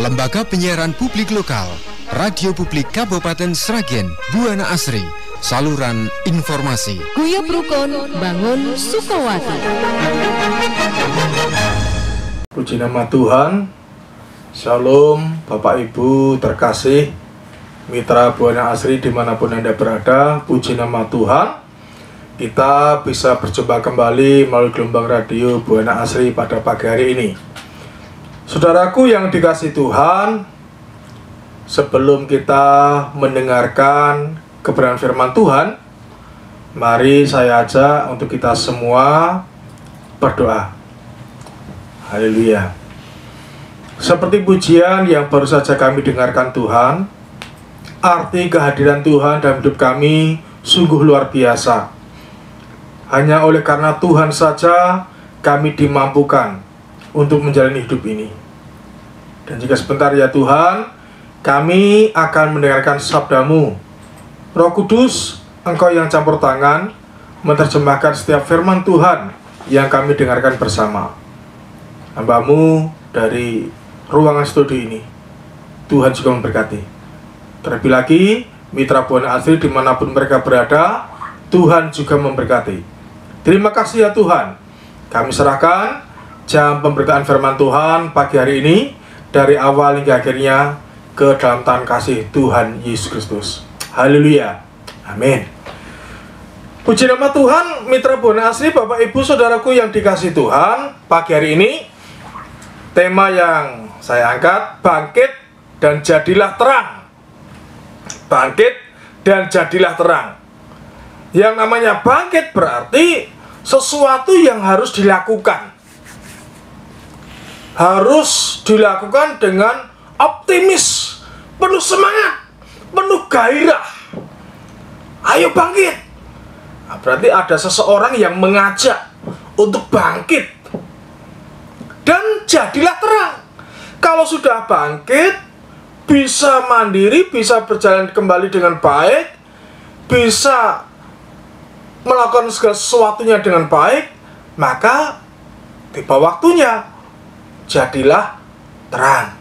Lembaga Penyiaran Publik Lokal, Radio Publik Kabupaten Sragen, Buana Asri, saluran informasi. Guyub Rukun Bangun Sukowati. Puji nama Tuhan. Shalom Bapak Ibu terkasih, mitra Buana Asri dimanapun Anda berada. Puji nama Tuhan, kita bisa berjumpa kembali melalui gelombang radio Buana Asri pada pagi hari ini. Saudaraku yang dikasihi Tuhan, sebelum kita mendengarkan kebenaran firman Tuhan, mari saya ajak untuk kita semua berdoa. Haleluya. Seperti pujian yang baru saja kami dengarkan Tuhan, arti kehadiran Tuhan dalam hidup kami sungguh luar biasa. Hanya oleh karena Tuhan saja kami dimampukan untuk menjalani hidup ini. Dan jika sebentar ya Tuhan, kami akan mendengarkan sabda-Mu. Roh Kudus, Engkau yang campur tangan menerjemahkan setiap firman Tuhan yang kami dengarkan bersama. Hamba-Mu dari ruangan studio ini, Tuhan juga memberkati. Terlebih lagi, mitra Buana Asri dimanapun mereka berada, Tuhan juga memberkati. Terima kasih ya Tuhan. Kami serahkan jam pemberitaan firman Tuhan pagi hari ini, dari awal hingga akhirnya ke dalam tangan kasih Tuhan Yesus Kristus. Haleluya. Amin. Puji nama Tuhan, mitra Buana Asri, Bapak Ibu Saudaraku yang dikasihi Tuhan. Pagi hari ini tema yang saya angkat, bangkit dan jadilah terang. Bangkit dan jadilah terang. Yang namanya bangkit berarti sesuatu yang harus dilakukan. Harus dilakukan dengan optimis, penuh semangat, penuh gairah. Ayo bangkit. Nah, berarti ada seseorang yang mengajak untuk bangkit. Dan jadilah terang. Kalau sudah bangkit, bisa mandiri, bisa berjalan kembali dengan baik, bisa melakukan segala sesuatunya dengan baik, maka tiba waktunya jadilah terang.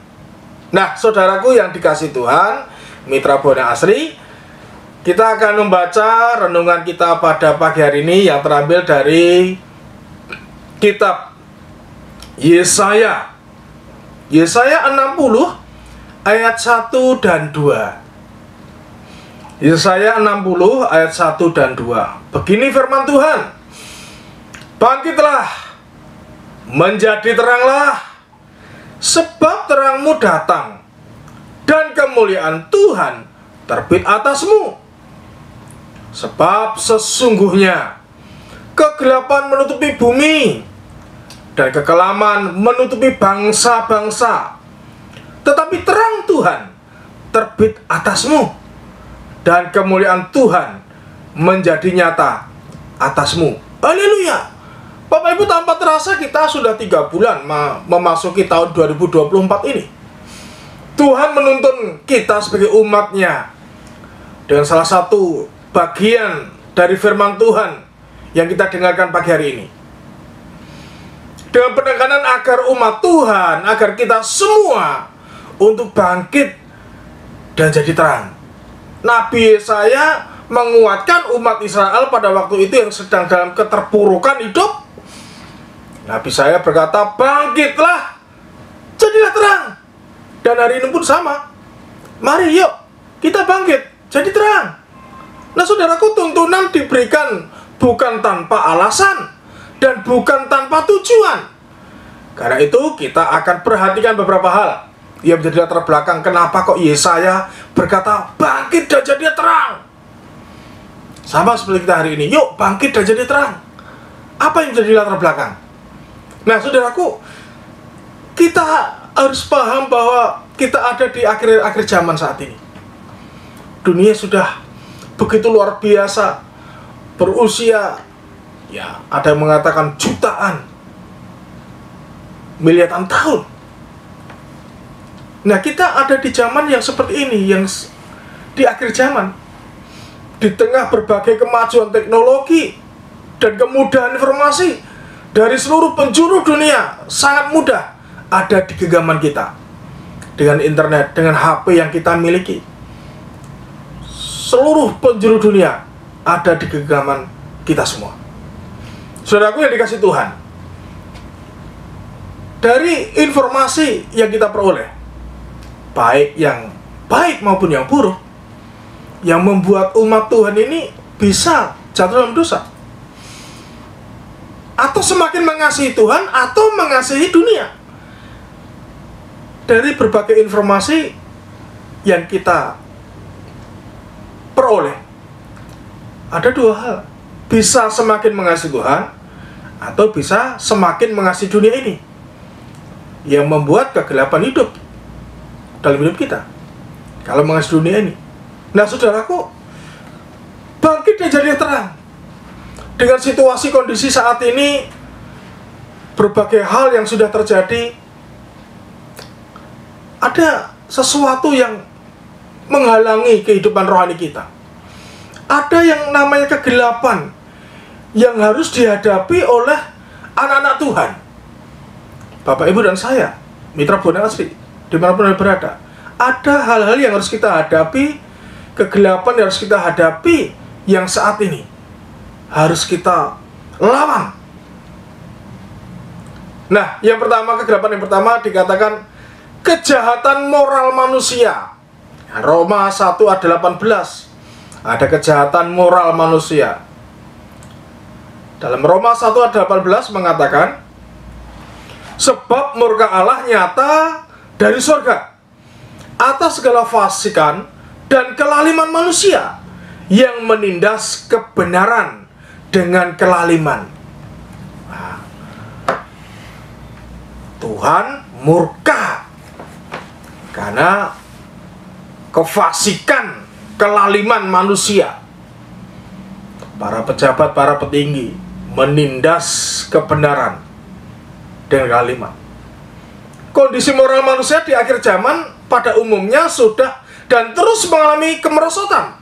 Nah, saudaraku yang dikasihi Tuhan, mitra Buana Asri, kita akan membaca renungan kita pada pagi hari ini yang terambil dari kitab Yesaya. Yesaya 60 ayat 1 dan 2. Yesaya 60 ayat 1 dan 2. Begini firman Tuhan. Bangkitlah, menjadi teranglah, sebab terangmu datang, dan kemuliaan Tuhan terbit atasmu. Sebab sesungguhnya kegelapan menutupi bumi, dan kekelaman menutupi bangsa-bangsa. Tetapi terang Tuhan terbit atasmu, dan kemuliaan Tuhan menjadi nyata atasmu. Haleluya. Bapak Ibu, tanpa terasa kita sudah 3 bulan memasuki tahun 2024 ini. Tuhan menuntun kita sebagai umatnya dengan salah satu bagian dari firman Tuhan yang kita dengarkan pagi hari ini, dengan penekanan agar umat Tuhan, agar kita semua untuk bangkit dan jadi terang. Nabi Yesaya menguatkan umat Israel pada waktu itu yang sedang dalam keterpurukan hidup. Nabi saya berkata, bangkitlah, jadilah terang. Dan hari ini pun sama. Mari yuk, kita bangkit, jadi terang. Nah saudaraku, tuntunan diberikan bukan tanpa alasan dan bukan tanpa tujuan. Karena itu kita akan perhatikan beberapa hal yang menjadi latar belakang kenapa kok Yesaya berkata, bangkit dan jadi terang. Sama seperti kita hari ini, yuk bangkit dan jadi terang. Apa yang menjadi latar belakang? Nah saudaraku, kita harus paham bahwa kita ada di akhir zaman saat ini. Dunia sudah begitu luar biasa, berusia, ya ada yang mengatakan jutaan, miliaran tahun. Nah kita ada di zaman yang seperti ini, yang di akhir zaman, di tengah berbagai kemajuan teknologi dan kemudahan informasi dari seluruh penjuru dunia, sangat mudah ada di genggaman kita. dengan internet, dengan HP yang kita miliki. Seluruh penjuru dunia ada di genggaman kita semua. Saudaraku yang dikasih Tuhan, dari informasi yang kita peroleh, baik yang baik maupun yang buruk, yang membuat umat Tuhan ini bisa jatuh dalam dosa, atau semakin mengasihi Tuhan atau mengasihi dunia. Dari berbagai informasi yang kita peroleh, ada dua hal: bisa semakin mengasihi Tuhan atau bisa semakin mengasihi dunia ini, yang membuat kegelapan hidup dalam hidup kita kalau mengasihi dunia ini. Nah saudaraku, bangkit dan jadi terang. Dengan situasi kondisi saat ini, berbagai hal yang sudah terjadi, ada sesuatu yang menghalangi kehidupan rohani kita. Ada yang namanya kegelapan yang harus dihadapi oleh anak-anak Tuhan, Bapak, Ibu, dan saya, mitra Buana Asri, dimanapun Anda berada. Ada hal-hal yang harus kita hadapi, kegelapan yang harus kita hadapi, yang saat ini harus kita lawan. Nah, yang pertama, kegelapan yang pertama dikatakan kejahatan moral manusia. Roma 1 ayat 18. Ada kejahatan moral manusia. Dalam Roma 1 ayat 18 mengatakan, sebab murka Allah nyata dari surga atas segala fasikan dan kelaliman manusia yang menindas kebenaran dengan kelaliman. Nah, Tuhan murka karena kefasikan, kelaliman manusia. Para pejabat, para petinggi menindas kebenaran dengan kelaliman. Kondisi moral manusia di akhir zaman pada umumnya sudah dan terus mengalami kemerosotan.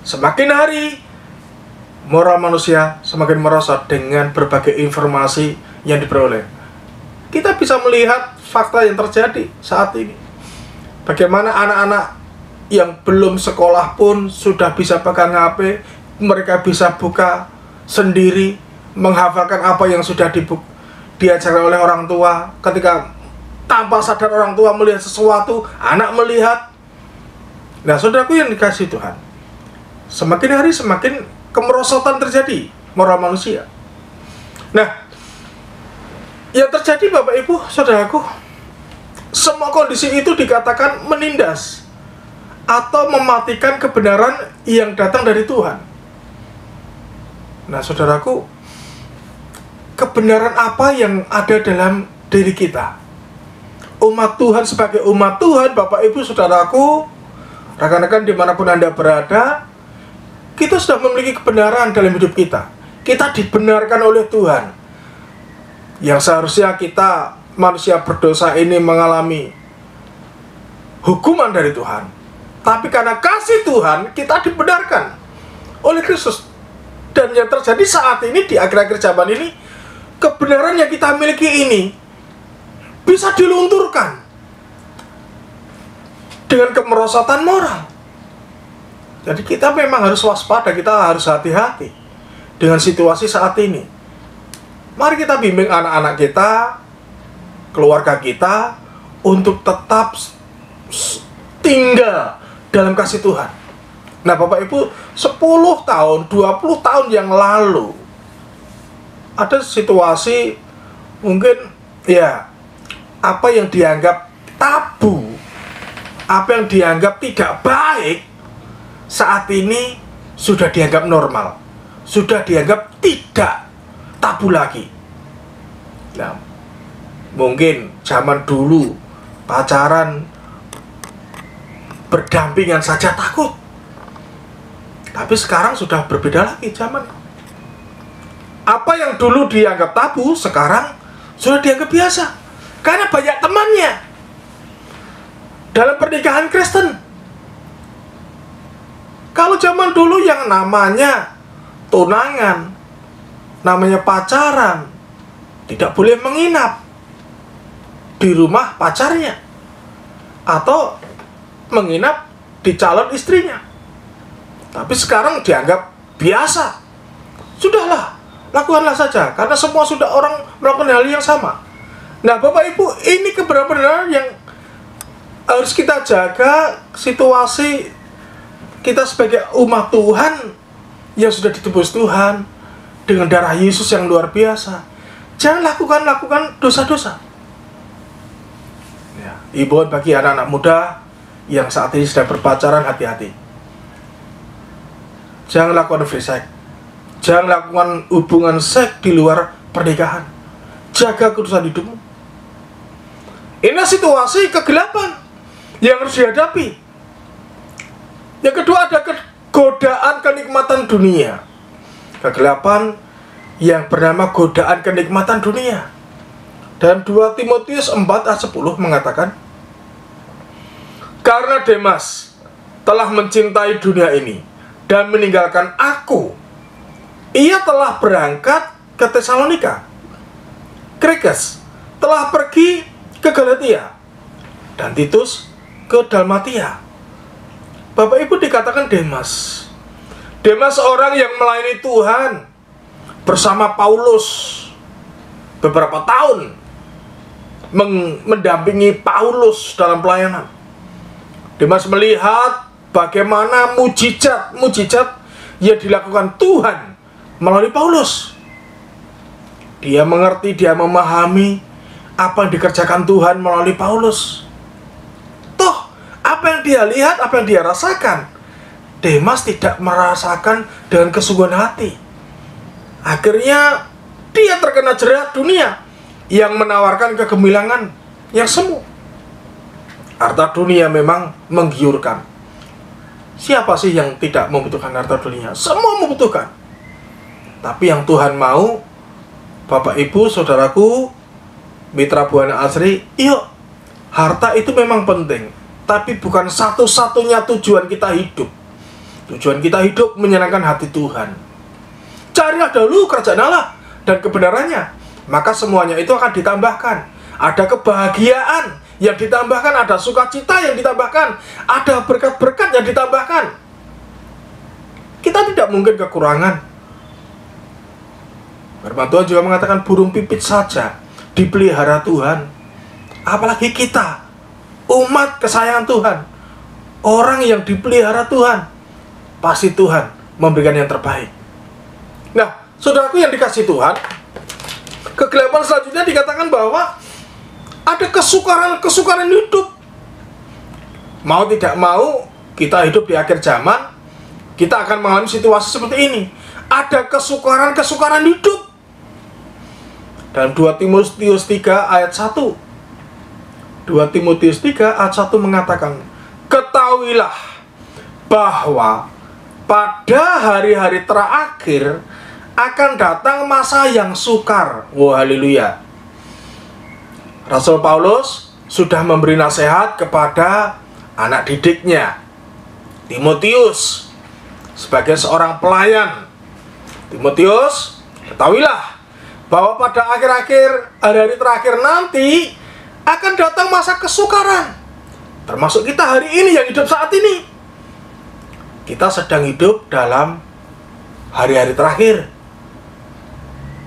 Semakin hari, moral manusia semakin merosot dengan berbagai informasi yang diperoleh. Kita bisa melihat fakta yang terjadi saat ini. Bagaimana anak-anak yang belum sekolah pun sudah bisa pegang HP, mereka bisa buka sendiri, menghafalkan apa yang sudah diajarkan oleh orang tua. Ketika tanpa sadar orang tua melihat sesuatu, anak melihat. Nah, saudaraku yang dikasihi Tuhan, semakin hari semakin kemerosotan terjadi moral manusia. Nah, yang terjadi Bapak Ibu, saudaraku, semua kondisi itu dikatakan menindas atau mematikan kebenaran yang datang dari Tuhan. Nah, saudaraku, kebenaran apa yang ada dalam diri kita? Umat Tuhan, sebagai umat Tuhan, Bapak Ibu, saudaraku, rekan-rekan dimanapun Anda berada, kita sudah memiliki kebenaran dalam hidup kita. Kita dibenarkan oleh Tuhan. Yang seharusnya kita, manusia berdosa ini, mengalami hukuman dari Tuhan. Tapi karena kasih Tuhan, kita dibenarkan oleh Kristus. Dan yang terjadi saat ini, di akhir-akhir zaman ini, kebenaran yang kita miliki ini bisa dilunturkan dengan kemerosotan moral. Jadi kita memang harus waspada, kita harus hati-hati dengan situasi saat ini. Mari kita bimbing anak-anak kita, keluarga kita, untuk tetap tinggal dalam kasih Tuhan. Nah, Bapak Ibu, 10 tahun, 20 tahun yang lalu, ada situasi mungkin, ya, apa yang dianggap tabu, apa yang dianggap tidak baik, saat ini sudah dianggap normal, sudah dianggap tidak tabu lagi. Nah, mungkin zaman dulu pacaran berdampingan saja takut, tapi sekarang sudah berbeda lagi zaman. Apa yang dulu dianggap tabu, sekarang sudah dianggap biasa, karena banyak temannya dalam pernikahan Kristen. Kalau zaman dulu yang namanya tunangan, namanya pacaran, tidak boleh menginap di rumah pacarnya. atau menginap di calon istrinya. Tapi sekarang dianggap biasa. Sudahlah, lakukanlah saja, karena semua sudah orang melakukan hal yang sama. Nah, Bapak Ibu, ini kebenaran yang harus kita jaga. Situasi kita sebagai umat Tuhan yang sudah ditebus Tuhan dengan darah Yesus yang luar biasa. Jangan lakukan dosa-dosa. Ya, himbauan bagi anak-anak muda yang saat ini sedang berpacaran, hati-hati. Jangan lakukan free sex. Jangan lakukan hubungan seks di luar pernikahan. Jaga kudusan hidupmu. Ini situasi kegelapan yang harus dihadapi. Yang kedua, ada godaan kenikmatan dunia. Kegelapan yang bernama godaan kenikmatan dunia. Dan 2 Timotius 4 ayat 10 mengatakan, karena Demas telah mencintai dunia ini dan meninggalkan aku, ia telah berangkat ke Tesalonika. Krekes telah pergi ke Galatia, dan Titus ke Dalmatia. Bapak Ibu, dikatakan Demas. Demas orang yang melayani Tuhan bersama Paulus beberapa tahun, mendampingi Paulus dalam pelayanan. Demas melihat bagaimana mujizat yang dilakukan Tuhan melalui Paulus. Dia mengerti, dia memahami apa yang dikerjakan Tuhan melalui Paulus. Toh, apa yang dia lihat, apa yang dia rasakan, Demas tidak merasakan dengan kesungguhan hati. Akhirnya dia terkena jerat dunia yang menawarkan kegemilangan yang semu. Harta dunia memang menggiurkan. Siapa sih yang tidak membutuhkan harta dunia? Semua membutuhkan. Tapi yang Tuhan mau, Bapak Ibu, Saudaraku, Mitra Buana Asri, yuk, harta itu memang penting, tapi bukan satu-satunya tujuan kita hidup. Tujuan kita hidup menyenangkan hati Tuhan. Carilah dahulu kerajaan Allah dan kebenarannya, maka semuanya itu akan ditambahkan. Ada kebahagiaan yang ditambahkan, ada sukacita yang ditambahkan, ada berkat-berkat yang ditambahkan. Kita tidak mungkin kekurangan. Firman Tuhan juga mengatakan burung pipit saja dipelihara Tuhan, apalagi kita, umat kesayangan Tuhan, orang yang dipelihara Tuhan, pasti Tuhan memberikan yang terbaik. Nah, saudaraku yang dikasih Tuhan, kegelapan selanjutnya dikatakan bahwa ada kesukaran hidup. Mau tidak mau, kita hidup di akhir zaman, kita akan mengalami situasi seperti ini. Ada kesukaran hidup. Dan 2 Timotius 3 ayat 1 2 Timotius 3 ayat 1 mengatakan, ketahuilah bahwa pada hari-hari terakhir akan datang masa yang sukar. Wah, haleluya. Rasul Paulus sudah memberi nasihat kepada anak didiknya, Timotius, sebagai seorang pelayan. Timotius, ketahuilah bahwa pada akhir-akhir hari-hari terakhir nanti akan datang masa kesukaran. Termasuk kita hari ini yang hidup saat ini. Kita sedang hidup dalam hari-hari terakhir.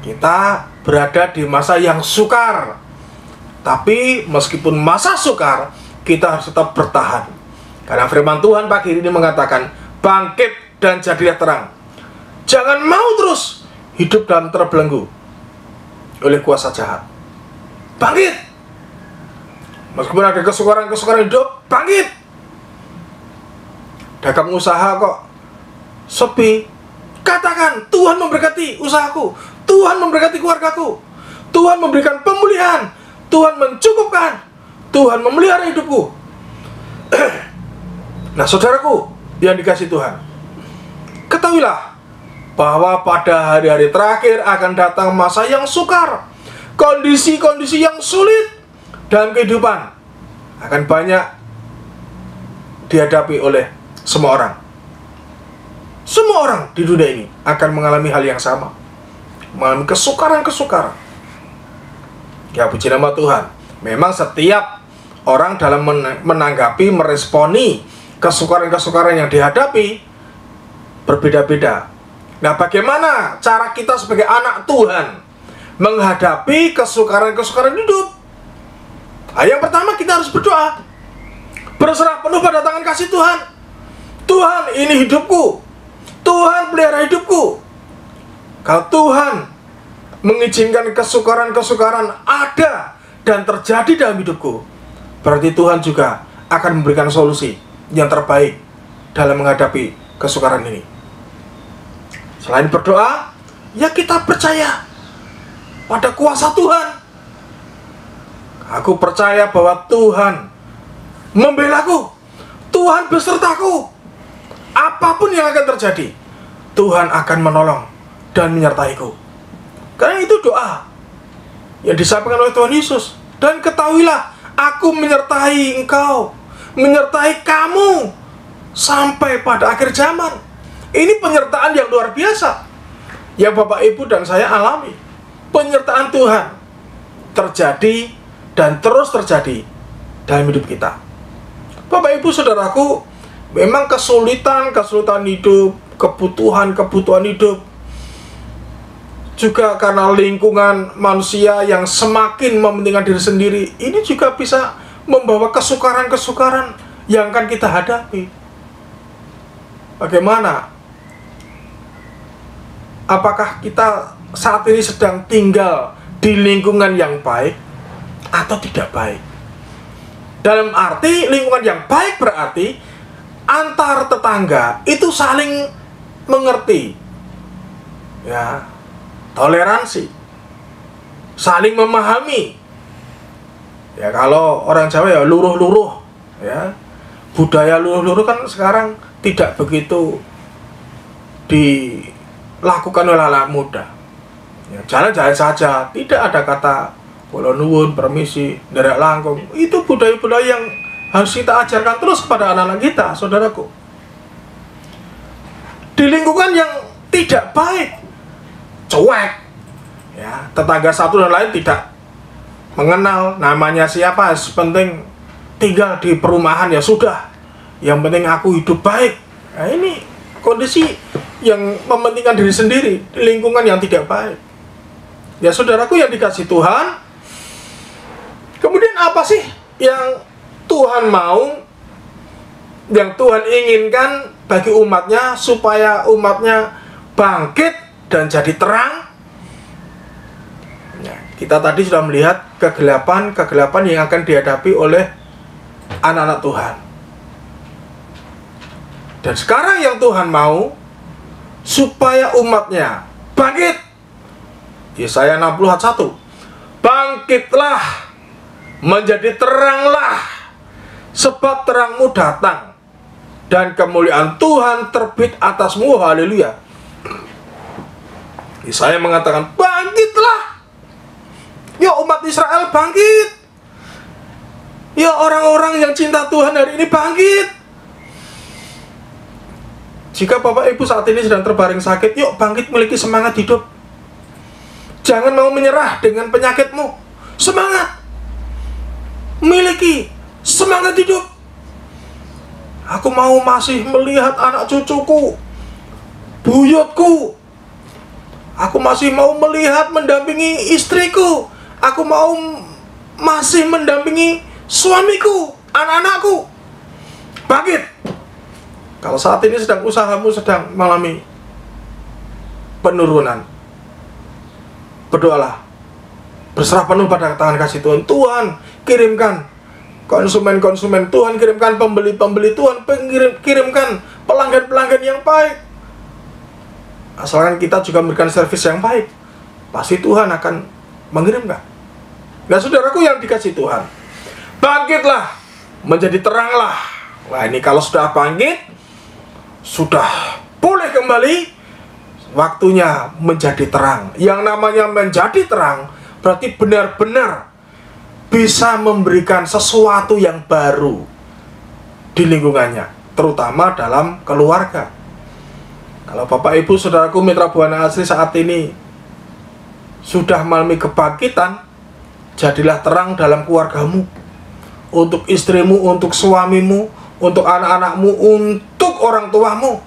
Kita berada di masa yang sukar. Tapi meskipun masa sukar, kita harus tetap bertahan. Karena firman Tuhan pagi ini mengatakan, bangkit dan jadilah terang. Jangan mau terus hidup dalam terbelenggu oleh kuasa jahat. Bangkit. Meskipun ada kesukaran hidup, bangkit. Dagang usaha kok sepi, katakan, Tuhan memberkati usahaku, Tuhan memberkati keluargaku, Tuhan memberikan pemulihan, Tuhan mencukupkan, Tuhan memelihara hidupku. Nah, saudaraku yang dikasih Tuhan, ketahuilah bahwa pada hari-hari terakhir akan datang masa yang sukar. Kondisi-kondisi yang sulit dalam kehidupan akan banyak dihadapi oleh semua orang. Semua orang di dunia ini akan mengalami hal yang sama, mengalami kesukaran-kesukaran. Ya, puji nama Tuhan. Memang setiap orang dalam menanggapi, meresponi kesukaran-kesukaran yang dihadapi berbeda-beda. Nah, bagaimana cara kita sebagai anak Tuhan menghadapi kesukaran-kesukaran hidup? Nah, yang pertama kita harus berdoa, berserah penuh pada tangan kasih Tuhan. Tuhan, ini hidupku. Tuhan, pelihara hidupku. Kalau Tuhan mengizinkan kesukaran-kesukaran ada dan terjadi dalam hidupku, berarti Tuhan juga akan memberikan solusi yang terbaik dalam menghadapi kesukaran ini. Selain berdoa, ya kita percaya pada kuasa Tuhan. Aku percaya bahwa Tuhan membelaku, Tuhan besertaku. Apapun yang akan terjadi, Tuhan akan menolong dan menyertaiku. Karena itu doa yang disampaikan oleh Tuhan Yesus. Dan ketahuilah, aku menyertai engkau, menyertai kamu sampai pada akhir zaman. Ini penyertaan yang luar biasa yang Bapak, Ibu, dan saya alami. Penyertaan Tuhan terjadi dan terus terjadi dalam hidup kita. Bapak, Ibu, saudaraku, memang kesulitan hidup, kebutuhan hidup, juga karena lingkungan manusia yang semakin mementingkan diri sendiri, ini juga bisa membawa kesukaran-kesukaran yang akan kita hadapi. Bagaimana? Apakah kita saat ini sedang tinggal di lingkungan yang baik atau tidak baik? Dalam arti lingkungan yang baik berarti antar tetangga itu saling mengerti, ya, toleransi, saling memahami. Ya, kalau orang Jawa ya luruh-luruh, ya, budaya luruh-luruh kan sekarang tidak begitu dilakukan oleh anak muda. Ya, jalan-jalan saja, tidak ada kata kula nuwun, permisi, nderek langkung. Itu budaya-budaya yang harus kita ajarkan terus kepada anak-anak kita, saudaraku. Di lingkungan yang tidak baik, cuek, ya, tetangga satu dan lain tidak mengenal namanya siapa, penting tinggal di perumahan ya sudah, yang penting aku hidup baik. Nah, ini kondisi yang mementingkan diri sendiri di lingkungan yang tidak baik. Ya, saudaraku yang dikasih Tuhan, kemudian apa sih yang Tuhan mau, yang Tuhan inginkan bagi umatnya supaya umatnya bangkit dan jadi terang? Nah, kita tadi sudah melihat kegelapan yang akan dihadapi oleh anak-anak Tuhan. Dan sekarang yang Tuhan mau supaya umatnya bangkit. Yesaya 60 ayat 1. Bangkitlah, menjadi teranglah, sebab terangmu datang dan kemuliaan Tuhan terbit atasmu. Haleluya. Yesaya mengatakan, bangkitlah. Ya umat Israel, bangkit. Ya orang-orang yang cinta Tuhan hari ini, bangkit. Jika Bapak Ibu saat ini sedang terbaring sakit, yuk bangkit, miliki semangat hidup. Jangan mau menyerah dengan penyakitmu. Semangat. Miliki semangat hidup. Aku mau masih melihat anak cucuku, buyutku. Aku masih mau melihat, mendampingi istriku. Aku mau masih mendampingi suamiku, anak-anakku. Bangkit. Kalau saat ini usahamu sedang mengalami penurunan, berdoalah, berserah penuh pada tangan kasih Tuhan. Tuhan kirimkan konsumen-konsumen, Tuhan kirimkan pembeli-pembeli, Tuhan kirimkan pelanggan-pelanggan yang baik. Asalkan kita juga memberikan servis yang baik, pasti Tuhan akan mengirimkan. Dan saudaraku yang dikasih Tuhan, bangkitlah, menjadi teranglah. Wah, ini kalau sudah bangkit, sudah boleh kembali, waktunya menjadi terang. Yang namanya menjadi terang berarti benar-benar bisa memberikan sesuatu yang baru di lingkungannya, terutama dalam keluarga. Kalau Bapak Ibu saudaraku mitra Buana Asri saat ini sudah mengalami kebangkitan, jadilah terang dalam keluargamu. untuk istrimu, untuk suamimu, untuk anak-anakmu, untuk orang tuamu.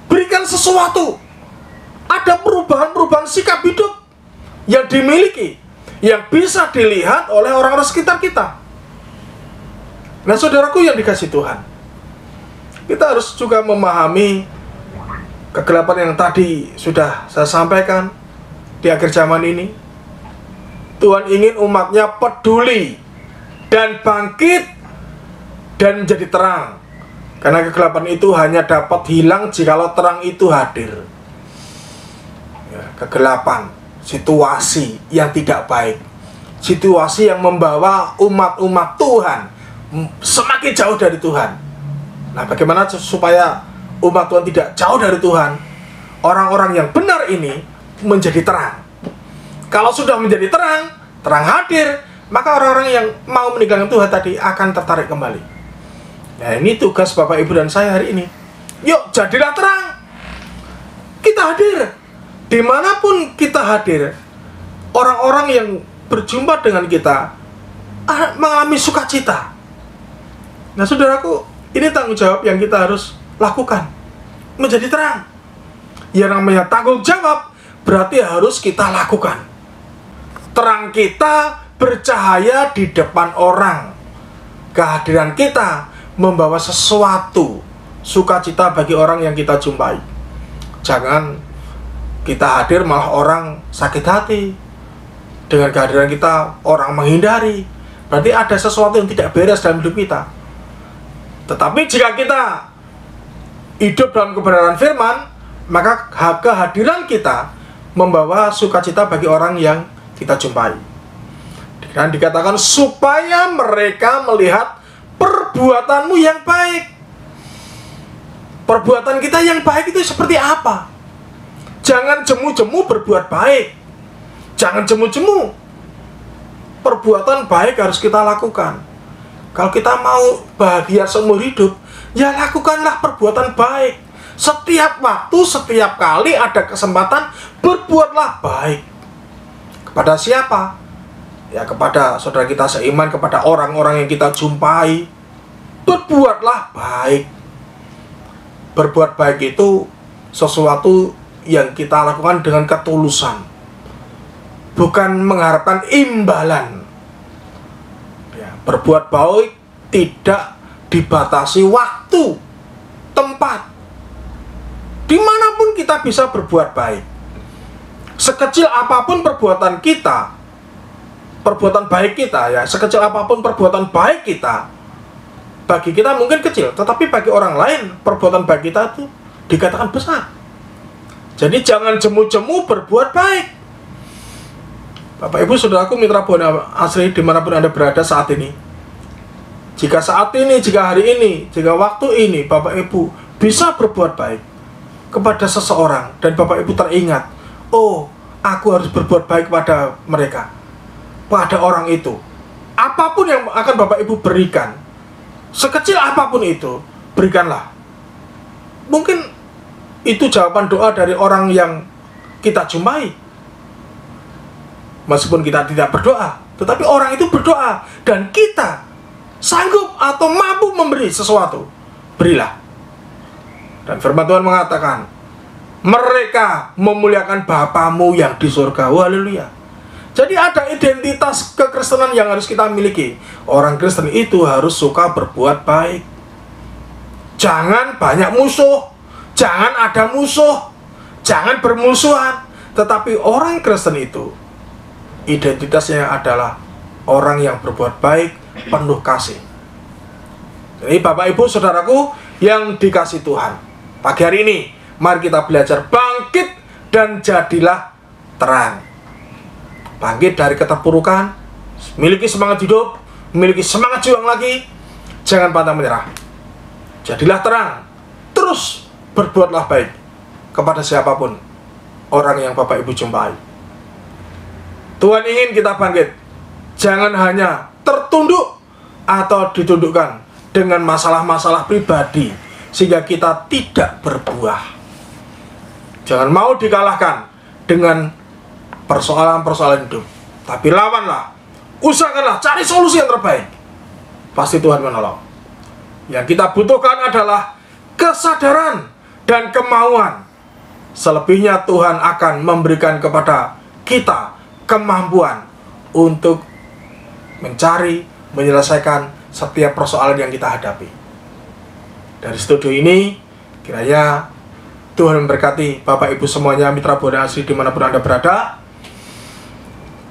Berikan sesuatu. Ada perubahan-perubahan sikap hidup yang dimiliki, yang bisa dilihat oleh orang-orang sekitar kita. Nah, saudaraku yang dikasihi Tuhan, kita harus juga memahami kegelapan yang tadi sudah saya sampaikan di akhir zaman ini. Tuhan ingin umatnya peduli dan bangkit dan menjadi terang. Karena kegelapan itu hanya dapat hilang jikalau terang itu hadir. Ya, kegelapan, situasi yang tidak baik, situasi yang membawa umat-umat Tuhan semakin jauh dari Tuhan. Nah, bagaimana supaya umat Tuhan tidak jauh dari Tuhan? Orang-orang yang benar ini menjadi terang. Kalau sudah menjadi terang, terang hadir, maka orang-orang yang mau meninggalkan Tuhan tadi akan tertarik kembali. Nah, ini tugas Bapak, Ibu, dan saya hari ini. Yuk, jadilah terang. Kita hadir. Dimanapun kita hadir, orang-orang yang berjumpa dengan kita mengalami sukacita. Nah, saudaraku, ini tanggung jawab yang kita harus lakukan. Menjadi terang. Yang namanya tanggung jawab berarti harus kita lakukan. Terang kita bercahaya di depan orang. Kehadiran kita membawa sesuatu sukacita bagi orang yang kita jumpai. Jangan kita hadir malah orang sakit hati. Dengan kehadiran kita orang menghindari. Berarti ada sesuatu yang tidak beres dalam hidup kita. Tetapi jika kita hidup dalam kebenaran firman, maka kehadiran kita membawa sukacita bagi orang yang kita jumpai. Dan dikatakan supaya mereka melihat perbuatanmu yang baik. Perbuatan kita yang baik itu seperti apa? Jangan jemu-jemu berbuat baik. Jangan jemu-jemu. Perbuatan baik harus kita lakukan. Kalau kita mau bahagia seumur hidup, ya lakukanlah perbuatan baik. Setiap waktu, setiap kali ada kesempatan, berbuatlah baik. Kepada siapa? Ya, kepada saudara kita seiman, kepada orang-orang yang kita jumpai. Berbuatlah baik. Berbuat baik itu sesuatu yang kita lakukan dengan ketulusan, bukan mengharapkan imbalan. Ya, berbuat baik tidak dibatasi waktu, tempat. Dimanapun kita bisa berbuat baik. Sekecil apapun perbuatan kita, perbuatan baik kita, ya, sekecil apapun perbuatan baik kita, bagi kita mungkin kecil, tetapi bagi orang lain perbuatan baik kita itu dikatakan besar. Jadi jangan jemu-jemu berbuat baik. Bapak, Ibu, saudaraku, mitra Buana Asri dimanapun Anda berada saat ini, jika saat ini, jika hari ini, jika waktu ini Bapak Ibu bisa berbuat baik kepada seseorang, dan Bapak Ibu teringat, oh, aku harus berbuat baik pada mereka, pada orang itu. Apapun yang akan Bapak Ibu berikan, sekecil apapun itu, berikanlah. Mungkin itu jawaban doa dari orang yang kita jumpai. Meskipun kita tidak berdoa, tetapi orang itu berdoa, dan kita sanggup atau mampu memberi sesuatu, berilah. Dan firman Tuhan mengatakan, mereka memuliakan Bapamu yang di surga. Haleluya. Jadi ada identitas kekristenan yang harus kita miliki. Orang Kristen itu harus suka berbuat baik. Jangan banyak musuh, jangan ada musuh, jangan bermusuhan. Tetapi orang Kristen itu identitasnya adalah orang yang berbuat baik, penuh kasih. Jadi Bapak, Ibu, saudaraku yang dikasihi Tuhan, pagi hari ini mari kita belajar bangkit dan jadilah terang. Bangkit dari keterpurukan, miliki semangat hidup, miliki semangat juang lagi. Jangan pantang menyerah. Jadilah terang. Terus berbuatlah baik kepada siapapun orang yang Bapak Ibu jumpai. Tuhan ingin kita bangkit. Jangan hanya tertunduk atau ditundukkan dengan masalah-masalah pribadi sehingga kita tidak berbuah. Jangan mau dikalahkan dengan persoalan-persoalan hidup, tapi lawanlah, usahakanlah, cari solusi yang terbaik. pasti Tuhan menolong. Yang kita butuhkan adalah kesadaran dan kemauan. Selebihnya Tuhan akan memberikan kepada kita kemampuan untuk mencari, menyelesaikan setiap persoalan yang kita hadapi. Dari studio ini, kiranya Tuhan memberkati Bapak Ibu semuanya, mitra Buana Asri dimanapun Anda berada.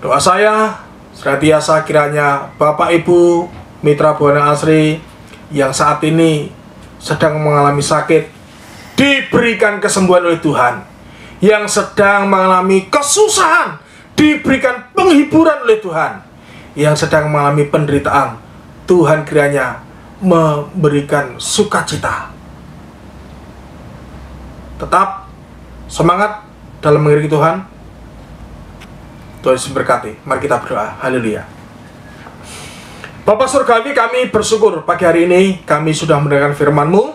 Doa saya senantiasa kiranya Bapak Ibu mitra Buana Asri yang saat ini sedang mengalami sakit diberikan kesembuhan oleh Tuhan. Yang sedang mengalami kesusahan diberikan penghiburan oleh Tuhan. Yang sedang mengalami penderitaan, Tuhan kiranya memberikan sukacita. Tetap semangat dalam mengikuti Tuhan. Tuhan Yesus berkati. Mari kita berdoa. Haleluya. Bapa Surgawi, kami bersyukur pagi hari ini kami sudah mendengarkan firman-Mu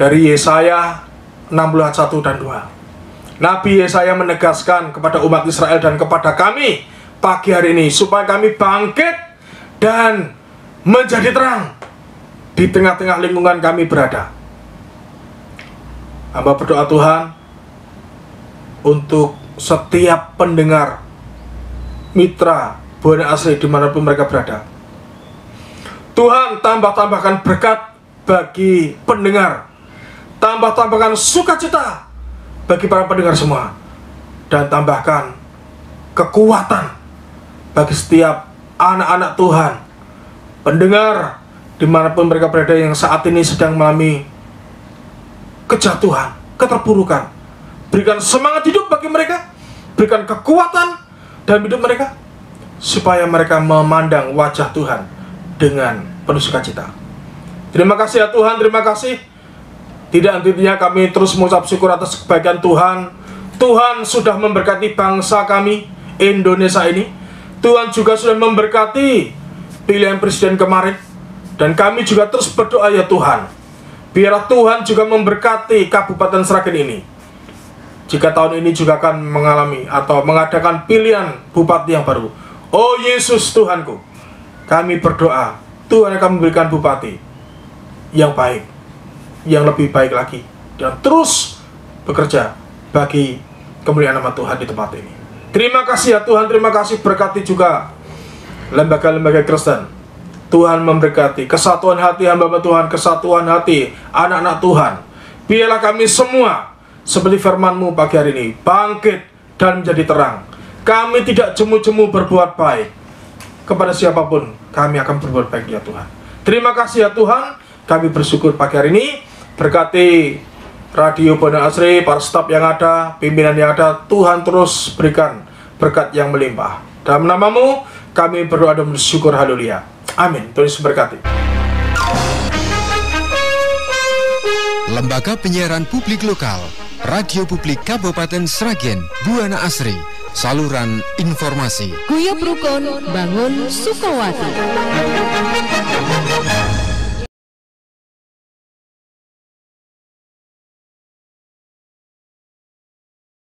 dari Yesaya 60 ayat 1 dan 2. Nabi Yesaya menegaskan kepada umat Israel dan kepada kami pagi hari ini supaya kami bangkit dan menjadi terang di tengah-tengah lingkungan kami berada. Hamba berdoa Tuhan untuk setiap pendengar mitra Buana Asri dimanapun mereka berada. Tuhan tambahkan berkat bagi pendengar, tambahkan sukacita bagi para pendengar semua, dan tambahkan kekuatan bagi setiap anak-anak Tuhan, pendengar dimanapun mereka berada yang saat ini sedang mengalami kejatuhan, keterpurukan. Berikan semangat hidup bagi mereka, berikan kekuatan dalam hidup mereka, supaya mereka memandang wajah Tuhan dengan penuh sukacita. Terima kasih ya Tuhan, terima kasih. Tidak henti-hentinya kami terus mengucap syukur atas kebaikan Tuhan. Tuhan sudah memberkati bangsa kami, Indonesia ini. Tuhan juga sudah memberkati pilihan presiden kemarin. Dan kami juga terus berdoa ya Tuhan, biarlah Tuhan juga memberkati Kabupaten Sragen ini. Jika tahun ini juga akan mengalami atau mengadakan pilihan bupati yang baru, oh Yesus Tuhanku, kami berdoa Tuhan akan memberikan bupati yang baik, yang lebih baik lagi, dan terus bekerja bagi kemuliaan nama Tuhan di tempat ini. Terima kasih ya Tuhan, terima kasih. Berkati juga lembaga-lembaga Kristen. Tuhan memberkati kesatuan hati hamba Tuhan, kesatuan hati anak-anak Tuhan. Biarlah kami semua seperti firman-Mu pagi hari ini bangkit dan menjadi terang. Kami tidak jemu-jemu berbuat baik kepada siapapun, kami akan berbuat baik ya Tuhan. Terima kasih ya Tuhan. Kami bersyukur pagi hari ini. Berkati Radio Buana Asri, para staf yang ada, pimpinan yang ada. Tuhan terus berikan berkat yang melimpah. Dalam nama-Mu kami berdoa dan bersyukur. Haleluya. Amin. Tuhan Yesus berkati. Lembaga Penyiaran Publik Lokal, Radio Publik Kabupaten Sragen, Buana Asri, saluran informasi. Guyub Rukun Bangun Sukawati.